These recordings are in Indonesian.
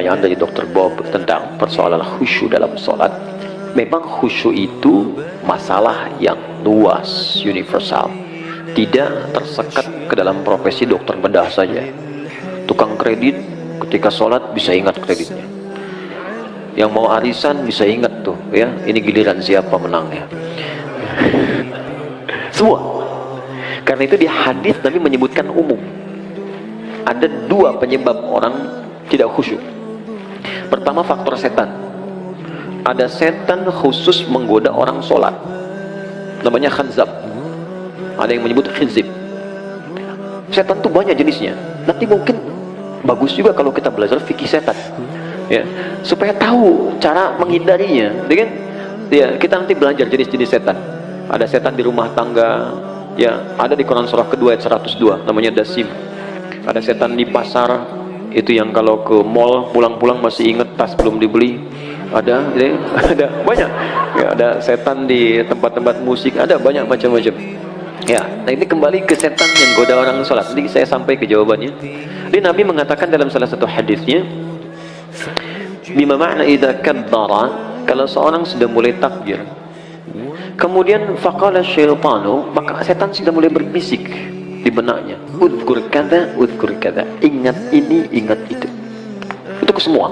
pertanyaan dari Dr. Bob tentang persoalan khusyuk dalam sholat. Memang khusyuk itu masalah yang luas, universal, tidak tersekat ke dalam profesi dokter bedah saja. Tukang kredit ketika sholat bisa ingat kreditnya, yang mau arisan bisa ingat tuh ya, ini giliran siapa menangnya. Semua. Karena itu di hadis Nabi menyebutkan umum. Ada dua penyebab orang tidak khusyuk. Pertama, faktor setan. Ada setan khusus menggoda orang sholat, namanya khanzab. Ada yang menyebut khizib. Setan tuh banyak jenisnya. Nanti mungkin bagus juga kalau kita belajar fikih setan, ya, supaya tahu cara menghindarinya, kan? Ya, kita nanti belajar jenis-jenis setan. Ada setan di rumah tangga, ya, ada di Quran surah kedua ayat 102, namanya dasim. Ada setan di pasar, itu yang kalau ke mall pulang-pulang masih inget tas belum dibeli. Ada, ya, ada banyak. Ya, ada setan di tempat-tempat musik, ada banyak macam-macam. Ya, nah ini kembali ke setan yang goda orang sholat. Nanti saya sampai ke jawabannya. Jadi Nabi mengatakan dalam salah satu hadisnya, bima ma'na idza kabbara, kalau seorang sudah mulai takbir, kemudian faqala syaitanu, maka setan sudah mulai berbisik di benaknya, udhkur kada, ingat ini, ingat itu. Untuk semua.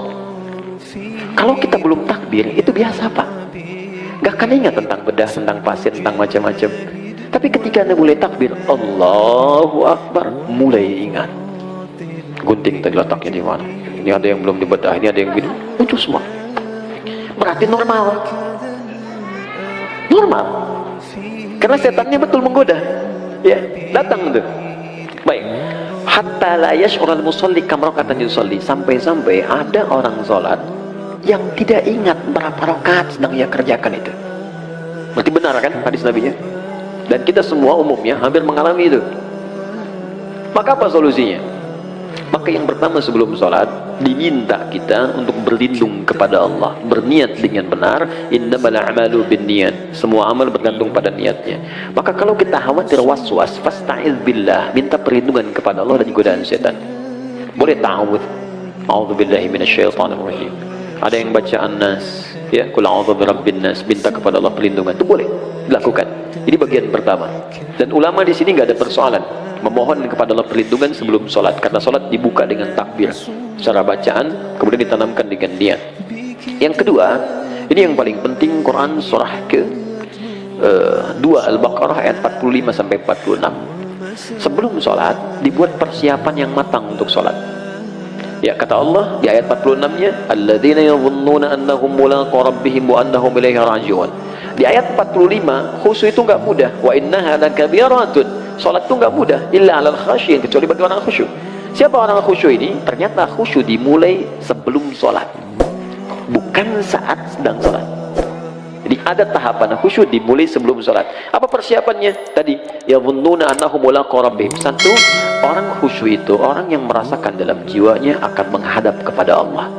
Kalau kita belum takbir, itu biasa Pak, gak akan ingat tentang bedah, tentang pasien, tentang macam-macam. Tapi ketika Anda mulai takbir, Allahu Akbar, mulai ingat gunting tadi letaknya di mana, ini ada yang belum dibedah, ini ada yang begini, itu semua. Berarti normal, karena setannya betul menggoda, ya, datang tuh. Baik, hatta la yash'urul musalli kam raka'atan yusalli, sampai-sampai ada orang sholat yang tidak ingat berapa rakaat sedang ia kerjakan itu. Berarti benar kan hadis Nabi-nya? Dan kita semua umumnya hampir mengalami itu. Maka apa solusinya? Maka yang pertama, sebelum sholat diminta kita untuk berlindung kepada Allah, berniat dengan benar. Innamal a'malu binniyat, semua amal bergantung pada niatnya. Maka kalau kita khawatir waswas, fasta'iz billah, minta perlindungan kepada Allah dari godaan setan. Boleh ta'awudz, a'udzubillahi minasyaitonir rajim. Ada yang baca An-Nas, ya, qul a'udzu birabbin nas, minta kepada Allah perlindungan, itu boleh dilakukan. Ini bagian pertama. Dan ulama di sini nggak ada persoalan memohon kepada Allah perlindungan sebelum sholat, karena sholat dibuka dengan takbir secara bacaan, kemudian ditanamkan dengan niat. Yang kedua, ini yang paling penting, Quran surah ke 2 Al-Baqarah ayat 45 sampai 46. Sebelum sholat dibuat persiapan yang matang untuk sholat. Ya, kata Allah di ayat 46-nya, alladzina yadhunnuna annahum mulaqu rabbihim wa annahum ilaihi raji'un. Di ayat 45, khusyuk itu enggak mudah. Wa innaha lakabiratun, salat itu enggak mudah, illa 'alal khasyin, kecuali bagi orang khusyuk. Siapa orang khusyuk ini? Ternyata khusyuk dimulai sebelum salat, bukan saat sedang salat. Jadi ada tahapan khusyuk dimulai sebelum salat. Apa persiapannya? Tadi, yadhunnuna annahum mulaqu rabbihim. Satu, orang khusyuk itu orang yang merasakan dalam jiwanya akan menghadap kepada Allah.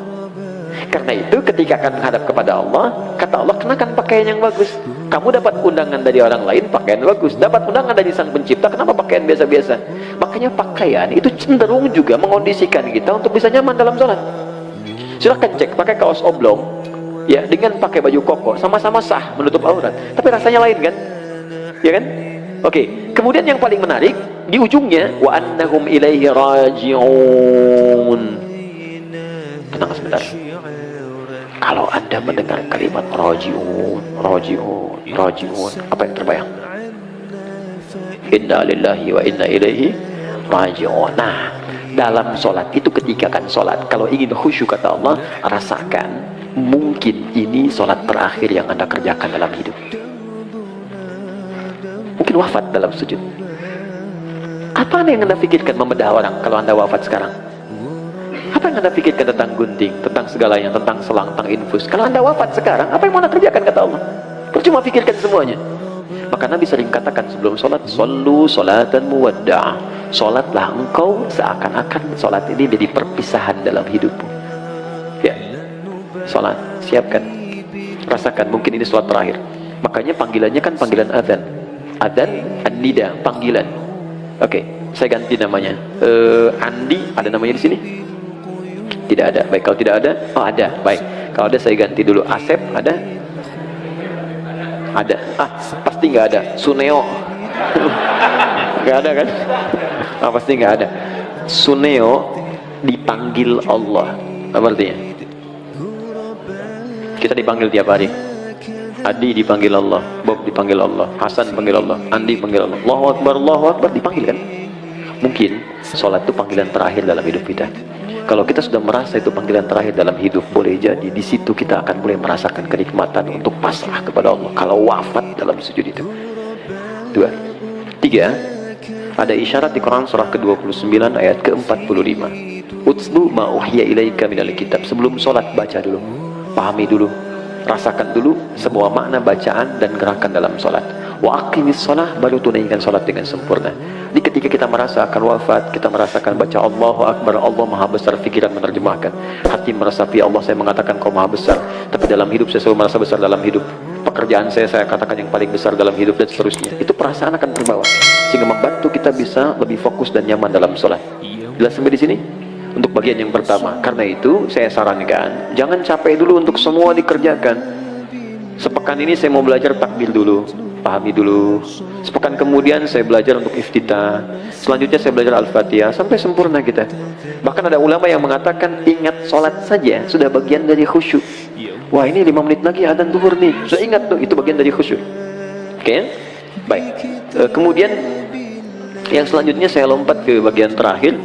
Karena itu ketika akan menghadap kepada Allah, kata Allah, kenakan pakaian yang bagus. Kamu dapat undangan dari orang lain, pakaian bagus. Dapat undangan dari Sang Pencipta, kenapa pakaian biasa-biasa? Makanya pakaian itu cenderung juga mengondisikan kita untuk bisa nyaman dalam sholat. Silahkan cek, pakai kaos oblong, ya, dengan pakai baju koko, sama-sama sah menutup aurat, tapi rasanya lain kan? Ya kan? Oke. Kemudian yang paling menarik di ujungnya, wa annahum ilaihi raji'un. Tenang sebentar. Kalau Anda mendengar kalimat raji'un, apa yang terbayang? Inna lillahi wa inna ilaihi raji'un. Nah, dalam sholat itu, ketika kan sholat, kalau ingin khusyuk kata Allah, rasakan mungkin ini sholat terakhir yang Anda kerjakan dalam hidup. Mungkin wafat dalam sujud. Apa yang Anda pikirkan membedah orang kalau Anda wafat sekarang? Apa yang Anda pikirkan tentang gunting, tentang segalanya, tentang selang, tentang infus? Kalau Anda wafat sekarang, apa yang mau Anda kerjakan kata Allah? Percuma pikirkan semuanya. Maka Nabi sering katakan sebelum sholat, sallu sholatan muwadda', sholatlah engkau seakan-akan sholat ini jadi perpisahan dalam hidupmu. Ya, sholat, siapkan, rasakan mungkin ini sholat terakhir. Makanya panggilannya kan panggilan adzan, an-nida, panggilan. Oke, saya ganti namanya. Andi, ada namanya di sini? Tidak ada. Baik, kalau tidak ada, oh ada. Baik, kalau ada saya ganti dulu. Asep ada? Ada. Ah, pasti nggak ada. Suneo. Nggak ada kan? Ah, pasti nggak ada. Suneo dipanggil Allah. Apa artinya? Kita dipanggil tiap hari. Adi dipanggil Allah, Bob dipanggil Allah, Hasan dipanggil Allah, Andi dipanggil Allah. Allahu Akbar dipanggil kan? Mungkin sholat itu panggilan terakhir dalam hidup kita. Kalau kita sudah merasa itu panggilan terakhir dalam hidup, boleh jadi di situ kita akan mulai merasakan kenikmatan untuk pasrah kepada Allah. Kalau wafat dalam sujud itu. 2. 3. Ada isyarat di Quran surah ke-29 ayat ke-45. Utslu ma uhiya ilaika minal kitab. Sebelum sholat baca dulu, pahami dulu, rasakan dulu semua makna bacaan dan gerakan dalam sholat. Wa aqimis sholah, baru tunaikan sholat dengan sempurna. Jadi ketika kita merasa akan wafat, kita merasakan baca Allahu Akbar, Allah Maha Besar, pikiran menerjemahkan, hati meresapi Allah, saya mengatakan kau Maha Besar, tapi dalam hidup saya selalu merasa besar dalam hidup. Pekerjaan saya katakan yang paling besar dalam hidup, dan seterusnya. Itu perasaan akan terbawa sehingga membantu kita bisa lebih fokus dan nyaman dalam sholat. Jelas sampai di sini? Untuk bagian yang pertama. Karena itu saya sarankan, jangan capek dulu untuk semua dikerjakan. Sepekan ini saya mau belajar takbir dulu, pahami dulu. Sepekan kemudian saya belajar untuk iftitah. Selanjutnya saya belajar Al-Fatihah sampai sempurna kita. Bahkan ada ulama yang mengatakan ingat sholat saja sudah bagian dari khusyuk. Wah, ini 5 menit lagi adzan zuhur nih, sudah ingat tuh, itu bagian dari khusyuk. Oke? Baik. Kemudian yang selanjutnya saya lompat ke bagian terakhir.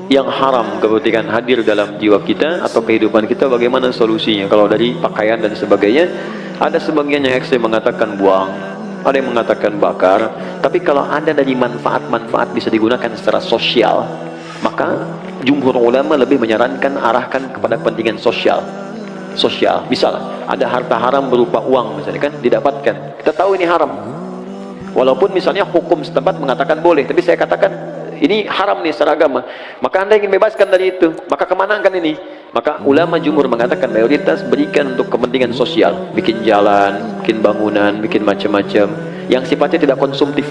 Yang haram ketika hadir dalam jiwa kita atau kehidupan kita, bagaimana solusinya? Kalau dari pakaian dan sebagainya, ada sebagian yang ekstrem mengatakan buang, ada yang mengatakan bakar. Tapi kalau ada dari manfaat-manfaat bisa digunakan secara sosial, maka jumhur ulama lebih menyarankan arahkan kepada kepentingan sosial. Misal ada harta haram berupa uang misalnya kan didapatkan, kita tahu ini haram, walaupun misalnya hukum setempat mengatakan boleh, tapi saya katakan ini haram nih secara agama, maka anda ingin bebaskan dari itu, maka kemana kan ini? Maka ulama jumhur mengatakan mayoritas berikan untuk kepentingan sosial, bikin jalan, bikin bangunan, bikin macam-macam yang sifatnya tidak konsumtif,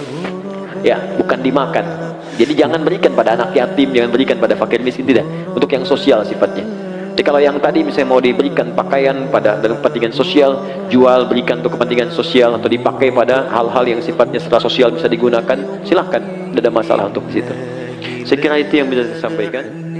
ya, bukan dimakan. Jadi jangan berikan pada anak yatim, jangan berikan pada fakir miskin, tidak, untuk yang sosial sifatnya. Jadi kalau yang tadi misalnya mau diberikan pakaian pada dalam kepentingan sosial, jual, berikan untuk kepentingan sosial, atau dipakai pada hal-hal yang sifatnya secara sosial bisa digunakan, silahkan, tidak ada masalah untuk situ. Saya kira itu yang bisa saya sampaikan.